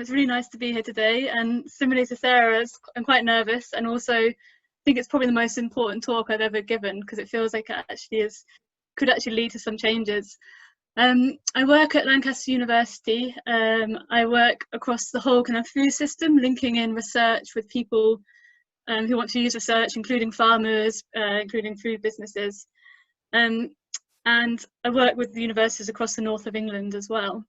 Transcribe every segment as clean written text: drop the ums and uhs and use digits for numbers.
It's really nice to be here today, and similarly to Sarah, I'm quite nervous, and also think it's probably the most important talk I've ever given, because it feels like it could actually lead to some changes. I work at Lancaster University. I work across the whole kind of food system, linking in research with people who want to use research, including farmers, including food businesses. And I work with the universities across the north of England as well.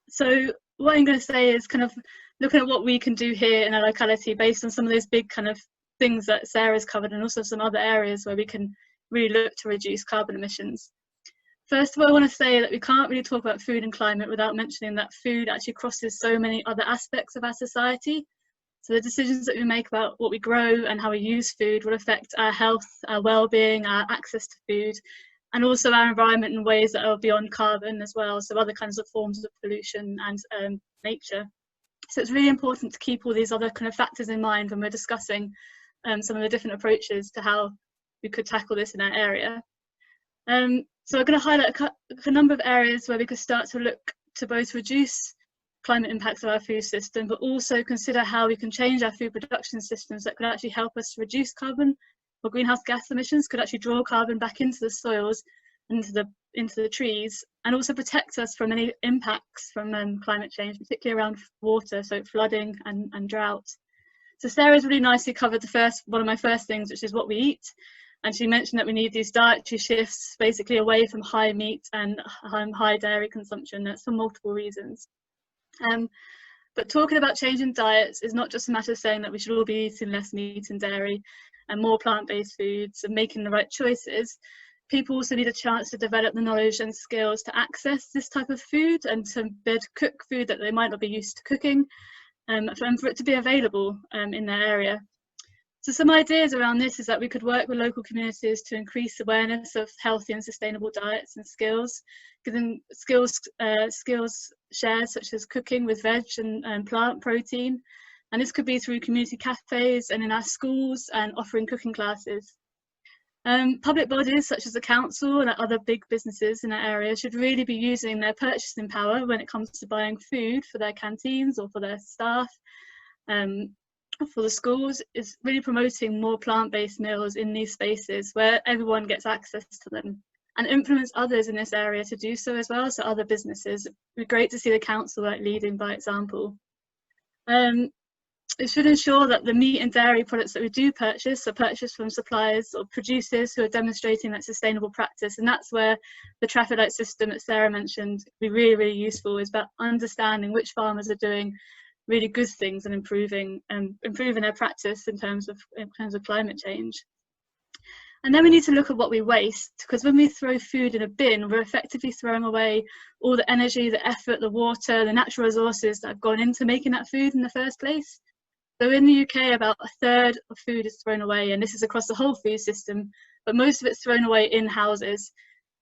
So what I'm going to say is kind of looking at what we can do here in our locality based on some of those big kind of things that Sarah's covered, and also some other areas where we can really look to reduce carbon emissions. First of all, I want to say that we can't really talk about food and climate without mentioning that food actually crosses so many other aspects of our society. So the decisions that we make about what we grow and how we use food will affect our health, our well-being, our access to food, and also our environment in ways that are beyond carbon as well, so other kinds of forms of pollution and nature. So it's really important to keep all these other kind of factors in mind when we're discussing some of the different approaches to how we could tackle this in our area. So I'm going to highlight a number of areas where we could start to look to both reduce climate impacts of our food system, but also consider how we can change our food production systems that could actually help us to reduce carbon or greenhouse gas emissions, could actually draw carbon back into the soils, into the trees, and also protect us from any impacts from climate change, particularly around water, so flooding and drought. So Sarah's really nicely covered one of my first things, which is what we eat. And she mentioned that we need these dietary shifts basically away from high meat and high dairy consumption. That's for multiple reasons. But talking about changing diets is not just a matter of saying that we should all be eating less meat and dairy and more plant-based foods and making the right choices. People also need a chance to develop the knowledge and skills to access this type of food and to be able to cook food that they might not be used to cooking, and for it to be available in their area. So some ideas around this is that we could work with local communities to increase awareness of healthy and sustainable diets and skills, give them skills shares such as cooking with veg and plant protein. And this could be through community cafes and in our schools and offering cooking classes. Public bodies such as the council and other big businesses in that area should really be using their purchasing power when it comes to buying food for their canteens or for their staff. For the schools, is really promoting more plant-based meals in these spaces where everyone gets access to them, and influence others in this area to do so as well, so other businesses. It'd be great to see the council leading by example. It should ensure that the meat and dairy products that we do purchase are purchased from suppliers or producers who are demonstrating that sustainable practice, and that's where the traffic light system that Sarah mentioned would be really, really useful, is about understanding which farmers are doing really good things and improving their practice in terms of climate change. And then we need to look at what we waste, because when we throw food in a bin, we're effectively throwing away all the energy, the effort, the water, the natural resources that have gone into making that food in the first place. So in the UK, about a third of food is thrown away, and this is across the whole food system, but most of it's thrown away in houses.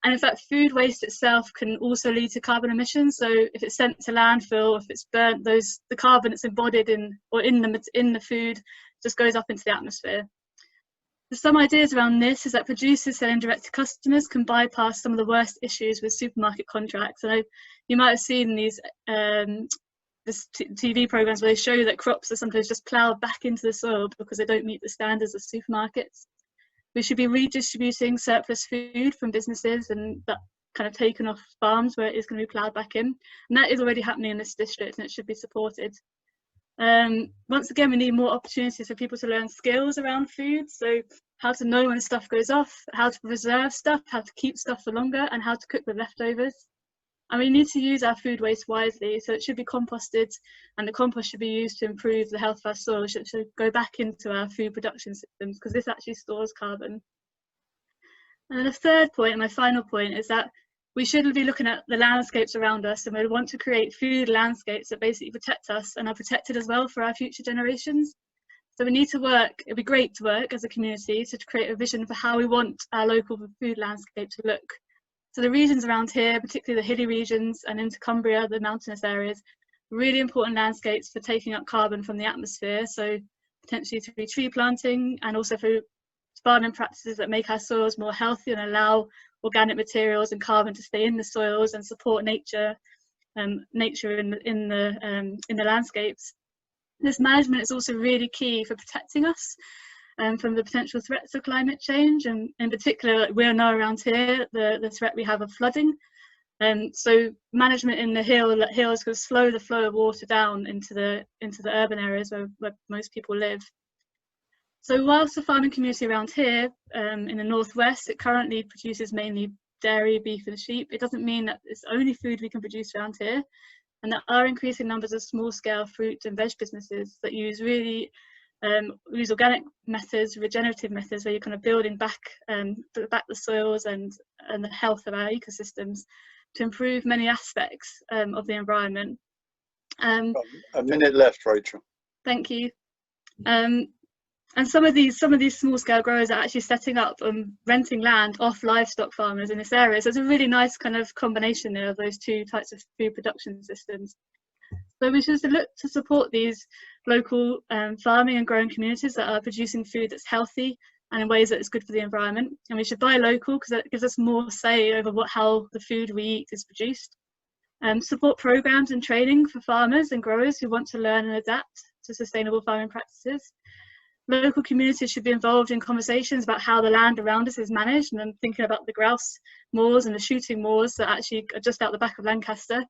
And in fact, food waste itself can also lead to carbon emissions. So if it's sent to landfill, if it's burnt, the carbon that's embodied in the food just goes up into the atmosphere. There's some ideas around this is that producers selling direct to customers can bypass some of the worst issues with supermarket contracts. And you might have seen these TV programs where they show that crops are sometimes just ploughed back into the soil because they don't meet the standards of supermarkets. We should be redistributing surplus food from businesses and that kind of taken off farms where it is going to be ploughed back in. And that is already happening in this district, and it should be supported. Once again, we need more opportunities for people to learn skills around food. So how to know when stuff goes off, how to preserve stuff, how to keep stuff for longer, and how to cook with leftovers. And we need to use our food waste wisely, so it should be composted, and the compost should be used to improve the health of our soil. It should go back into our food production systems, because this actually stores carbon. And the third point, and my final point, is that we should be looking at the landscapes around us, and we want to create food landscapes that basically protect us and are protected as well for our future generations. So we need to work, it'd be great to work as a community to create a vision for how we want our local food landscape to look. So the regions around here, particularly the hilly regions and into Cumbria, the mountainous areas, really important landscapes for taking up carbon from the atmosphere. So potentially through tree planting, and also through farming practices that make our soils more healthy and allow organic materials and carbon to stay in the soils and support nature nature in the landscapes. This management is also really key for protecting us from the potential threats of climate change, and in particular, we know around here the threat we have of flooding. So management in the hills could slow the flow of water down into the urban areas where most people live. So whilst the farming community around here in the northwest, it currently produces mainly dairy, beef and sheep, it doesn't mean that it's only food we can produce around here. And there are increasing numbers of small-scale fruit and veg businesses that use organic methods, regenerative methods, where you're kind of building back the soils and the health of our ecosystems to improve many aspects of the environment. A minute left, Rachel. Thank you. And some of these small-scale growers are actually setting up renting land off livestock farmers in this area. So it's a really nice kind of combination there of those two types of food production systems. So we should look to support these local farming and growing communities that are producing food that's healthy and in ways that is good for the environment. And we should buy local because that gives us more say over how the food we eat is produced. Support programs and training for farmers and growers who want to learn and adapt to sustainable farming practices. Local communities should be involved in conversations about how the land around us is managed, and I'm thinking about the grouse moors and the shooting moors that actually are just out the back of Lancaster.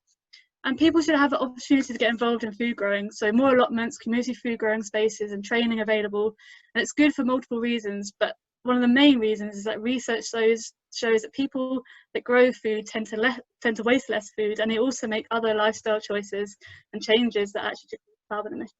And people should have the opportunity to get involved in food growing, so more allotments, community food growing spaces and training available. And it's good for multiple reasons, but one of the main reasons is that research shows that people that grow food tend to waste less food, and they also make other lifestyle choices and changes that actually decrease carbon emissions.